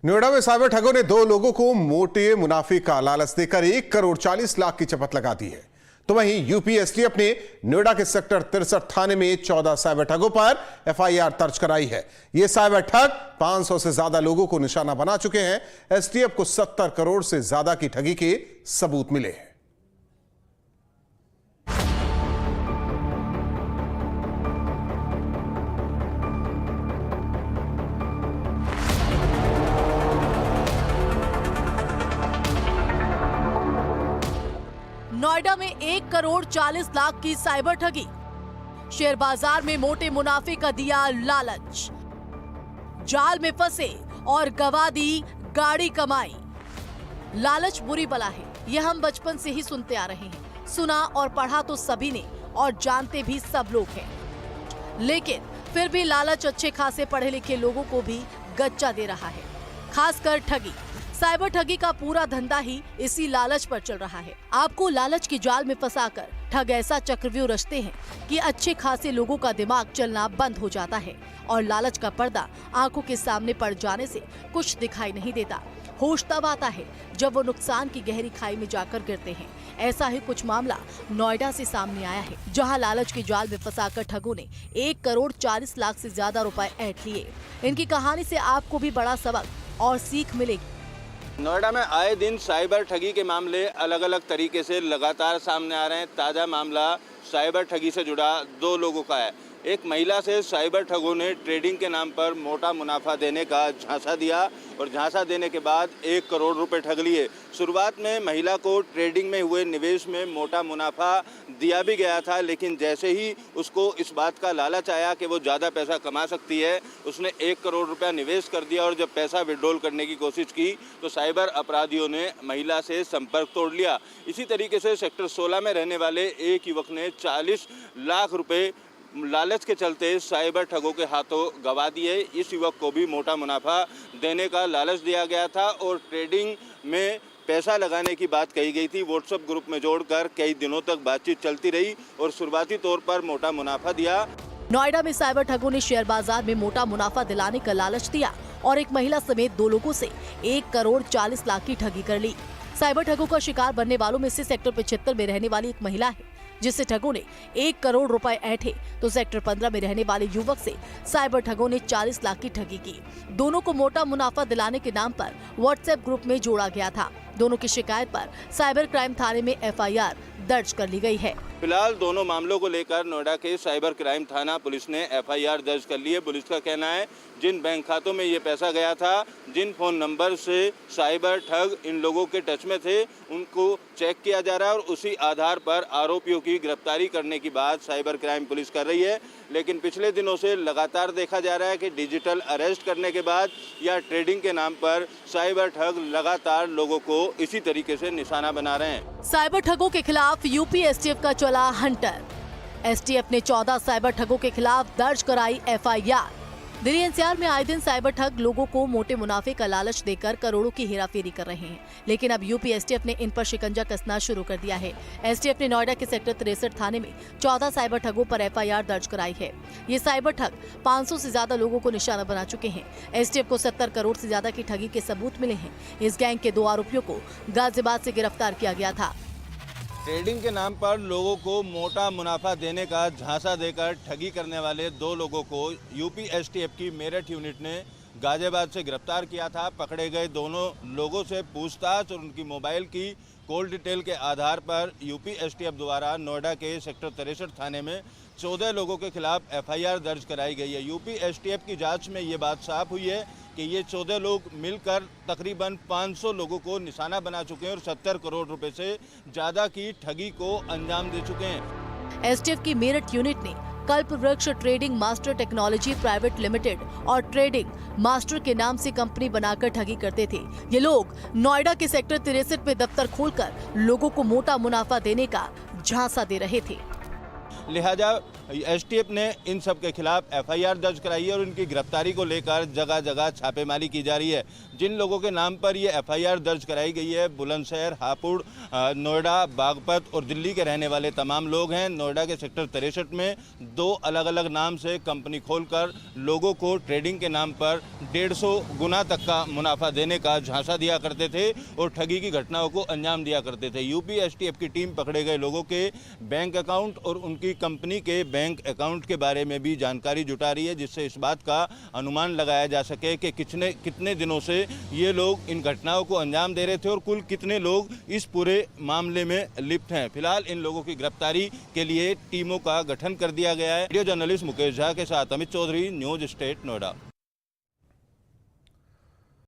नोएडा में साइबर ठगों ने दो लोगों को मोटे मुनाफे का लालच देकर 1 करोड़ 40 लाख की चपत लगा दी है। तो वहीं यूपी एसटीएफ ने नोएडा के सेक्टर 63 थाने में 14 साइबर ठगों पर एफआईआर दर्ज कराई है। ये साइबर ठग 500 से ज्यादा लोगों को निशाना बना चुके हैं। एसटीएफ को 70 करोड़ से ज्यादा की ठगी के सबूत मिले हैं। नोएडा में 1 करोड़ 40 लाख की साइबर ठगी। शेयर बाजार में मोटे मुनाफे का दिया लालच। जाल में फंसे और गवा दी गाड़ी कमाई। लालच बुरी बला है, यह हम बचपन से ही सुनते आ रहे हैं। सुना और पढ़ा तो सभी ने और जानते भी सब लोग हैं, लेकिन फिर भी लालच अच्छे खासे पढ़े लिखे लोगों को भी गच्चा दे रहा है। खासकर ठगी, साइबर ठगी का पूरा धंधा ही इसी लालच पर चल रहा है। आपको लालच की जाल में फंसाकर ठग ऐसा चक्रव्यूह रचते हैं कि अच्छे खासे लोगों का दिमाग चलना बंद हो जाता है और लालच का पर्दा आंखों के सामने पड़ जाने से कुछ दिखाई नहीं देता। होश तब आता है जब वो नुकसान की गहरी खाई में जाकर गिरते हैं। ऐसा ही कुछ मामला नोएडा से सामने आया है, जहां लालच की जाल में फंसाकर ठगों ने 1 करोड़ 40 लाख से ज्यादा रुपए ऐंठ लिए। इनकी कहानी से आपको भी बड़ा सबक और सीख मिलेगी। नोएडा में आए दिन साइबर ठगी के मामले अलग अलग तरीके से लगातार सामने आ रहे हैं। ताज़ा मामला साइबर ठगी से जुड़ा दो लोगों का है। एक महिला से साइबर ठगों ने ट्रेडिंग के नाम पर मोटा मुनाफा देने का झांसा दिया और झांसा देने के बाद 1 करोड़ रुपए ठग लिए। शुरुआत में महिला को ट्रेडिंग में हुए निवेश में मोटा मुनाफा दिया भी गया था, लेकिन जैसे ही उसको इस बात का लालच आया कि वो ज़्यादा पैसा कमा सकती है, उसने 1 करोड़ रुपया निवेश कर दिया और जब पैसा विड्रॉल करने की कोशिश की तो साइबर अपराधियों ने महिला से संपर्क तोड़ लिया। इसी तरीके से सेक्टर 16 में रहने वाले एक युवक ने 40 लाख रुपए लालच के चलते साइबर ठगों के हाथों गंवा दिए। इस युवक को भी मोटा मुनाफा देने का लालच दिया गया था और ट्रेडिंग में पैसा लगाने की बात कही गई थी। व्हाट्सएप ग्रुप में जोड़कर कई दिनों तक बातचीत चलती रही और शुरुआती तौर पर मोटा मुनाफा दिया। नोएडा में साइबर ठगों ने शेयर बाजार में मोटा मुनाफा दिलाने का लालच दिया और एक महिला समेत दो लोगों से 1 करोड़ 40 लाख की ठगी कर ली। साइबर ठगों का शिकार बनने वालों में से सेक्टर 75 में रहने वाली एक महिला है, जिससे ठगों ने 1 करोड़ रुपए ऐंठे, तो सेक्टर 15 में रहने वाले युवक से साइबर ठगों ने 40 लाख की ठगी की। दोनों को मोटा मुनाफा दिलाने के नाम पर व्हाट्सएप ग्रुप में जोड़ा गया था। दोनों की शिकायत पर साइबर क्राइम थाने में एफआईआर दर्ज कर ली गई है। फिलहाल दोनों मामलों को लेकर नोएडा के साइबर क्राइम थाना पुलिस ने एफआईआर दर्ज कर ली है। पुलिस का कहना है जिन बैंक खातों में ये पैसा गया था, जिन फोन नंबर से साइबर ठग इन लोगों के टच में थे, उनको चेक किया जा रहा है और उसी आधार पर आरोपियों की गिरफ्तारी करने की बात साइबर क्राइम पुलिस कर रही है। लेकिन पिछले दिनों से लगातार देखा जा रहा है कि डिजिटल अरेस्ट करने के बाद या ट्रेडिंग के नाम पर साइबर ठग लगातार लोगों को इसी तरीके से निशाना बना रहे हैं। साइबर ठगों के खिलाफ यूपी एसटीएफ का चला हंटर। एसटीएफ ने 14 साइबर ठगों के खिलाफ दर्ज कराई एफआईआर। दिल्ली एनसीआर में आए दिन साइबर ठग लोगों को मोटे मुनाफे का लालच देकर करोड़ों की हेराफेरी कर रहे हैं, लेकिन अब यूपी एसटीएफ ने इन पर शिकंजा कसना शुरू कर दिया है। एसटीएफ ने नोएडा के सेक्टर 63 थाने में 14 साइबर ठगों पर एफआईआर दर्ज कराई है। ये साइबर ठग 500 से ज्यादा लोगों को निशाना बना चुके हैं। एसटीएफ को 70 करोड़ से ज्यादा की ठगी के सबूत मिले हैं। इस गैंग के 2 आरोपियों को गाजियाबाद से गिरफ्तार किया गया था। ट्रेडिंग के नाम पर लोगों को मोटा मुनाफा देने का झांसा देकर ठगी करने वाले 2 लोगों को यूपी एसटीएफ की मेरठ यूनिट ने गाजियाबाद से गिरफ्तार किया था। पकड़े गए दोनों लोगों से पूछताछ और उनकी मोबाइल की कॉल डिटेल के आधार पर यूपी एसटीएफ द्वारा नोएडा के सेक्टर 63 थाने में 14 लोगों के खिलाफ एफआईआर दर्ज कराई गई है। यूपी एसटीएफ की जांच में ये बात साफ हुई है कि ये 14 लोग मिलकर तकरीबन 500 लोगों को निशाना बना चुके हैं और 70 करोड़ रुपए से ज़्यादा की ठगी को अंजाम दे चुके हैं। एसटीएफ की मेरठ यूनिट ने कल्प वृक्ष trading master technology private limited और ट्रेडिंग मास्टर के नाम से कंपनी बनाकर ठगी करते थे। ये लोग नोएडा के सेक्टर 63 में दफ्तर खोलकर लोगों को मोटा मुनाफा देने का झांसा दे रहे थे। लिहाजा एसटीएफ ने इन सब के खिलाफ एफआईआर दर्ज कराई है और इनकी गिरफ्तारी को लेकर जगह जगह छापेमारी की जा रही है। जिन लोगों के नाम पर ये एफआईआर दर्ज कराई गई है, बुलंदशहर, हापुड़, नोएडा, बागपत और दिल्ली के रहने वाले तमाम लोग हैं। नोएडा के सेक्टर 63 में 2 अलग अलग नाम से कंपनी खोलकर लोगों को ट्रेडिंग के नाम पर 150 गुना तक का मुनाफा देने का झांसा दिया करते थे और ठगी की घटनाओं को अंजाम दिया करते थे। यूपी एसटीएफ की टीम पकड़े गए लोगों के बैंक अकाउंट और उनकी कंपनी के बैंक अकाउंट के बारे में भी जानकारी जुटा रही है, जिससे इस बात का अनुमान लगाया जा सके कि कितने दिनों से ये लोग इन घटनाओं को अंजाम दे रहे थे और कुल कितने लोग इस पूरे मामले में लिप्त हैं। फिलहाल इन लोगों की गिरफ्तारी के लिए टीमों का गठन कर दिया गया है। वीडियो जर्नलिस्ट मुकेश झा के साथ अमित चौधरी, न्यूज स्टेट, नोएडा।